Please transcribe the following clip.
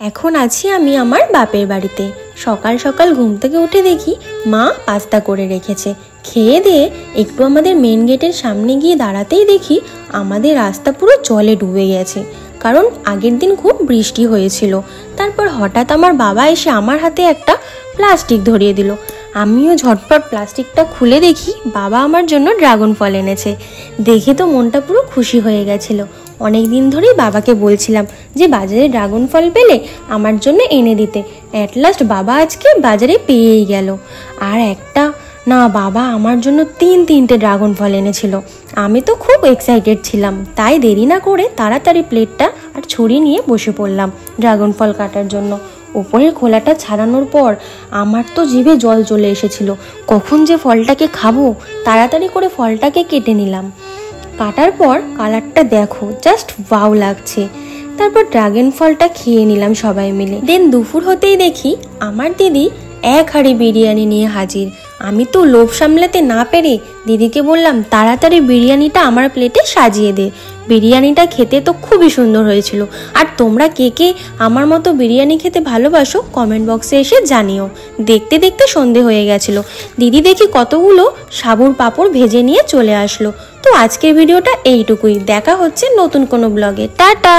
এখন আছি আমি আমার বাপের বাড়িতে। সকাল সকাল ঘুম থেকে উঠে দেখি মা পাস্তা করে রেখেছে। খেয়ে দিয়ে একটু আমাদের মেন গেটের সামনে গিয়ে দাঁড়াতেই দেখি আমাদের রাস্তা পুরো জলে ডুবে গেছে, কারণ আগের দিন খুব বৃষ্টি হয়েছিল। তারপর হঠাৎ আমার বাবা এসে আমার হাতে একটা প্লাস্টিক ধরিয়ে দিল। আমিও ঝটপট প্লাস্টিকটা খুলে দেখি বাবা আমার জন্য ড্রাগন ফল এনেছে। দেখে তো মনটা পুরো খুশি হয়ে গেছিল। অনেক দিন ধরেই বাবাকে বলছিলাম যে বাজারে ড্রাগন ফল পেলে আমার জন্য এনে দিতে। অ্যাট লাস্ট বাবা আজকে বাজারে পেয়েই গেল। আর একটা না, বাবা আমার জন্য তিনটে ড্রাগন ফল এনেছিল। আমি তো খুব এক্সাইটেড ছিলাম, তাই দেরি না করে তাড়াতাড়ি প্লেটটা আর ছুরি নিয়ে বসে পড়লাম ড্রাগন ফল কাটার জন্য। উপরের খোলাটা ছাড়ানোর পর আমার তো জিভে জল চলে এসেছিল। কখন যে ফলটাকে খাবো, তাড়াতাড়ি করে ফলটাকে কেটে নিলাম। কাটার পর কালারটা দেখো, জাস্ট ওয়াও লাগছে। তারপর ড্রাগন ফলটা খেয়ে নিলাম সবাই মিলে। দেন দুপুর হতেই দেখি আমার দিদি এক হাঁড়ি বিরিয়ানি নিয়ে হাজির। আমি তো লোভ সামলাতে না পেরে দিদিকে বললাম তাড়াতাড়ি বিরিয়ানিটা আমার প্লেটে সাজিয়ে দে। বিরিয়ানিটা খেতে তো খুবই সুন্দর হয়েছিল। আর তোমরা কে কে আমার মতো বিরিয়ানি খেতে ভালোবাসো কমেন্ট বক্সে এসে জানিও। দেখতে দেখতে সন্ধে হয়ে গেছিল। দিদি দেখি কতগুলো সাবুর পাঁপড় ভেজে নিয়ে চলে আসলো। তো আজকের ভিডিওটা এইটুকুই। দেখা হচ্ছে নতুন কোনো ব্লগে। টাটা।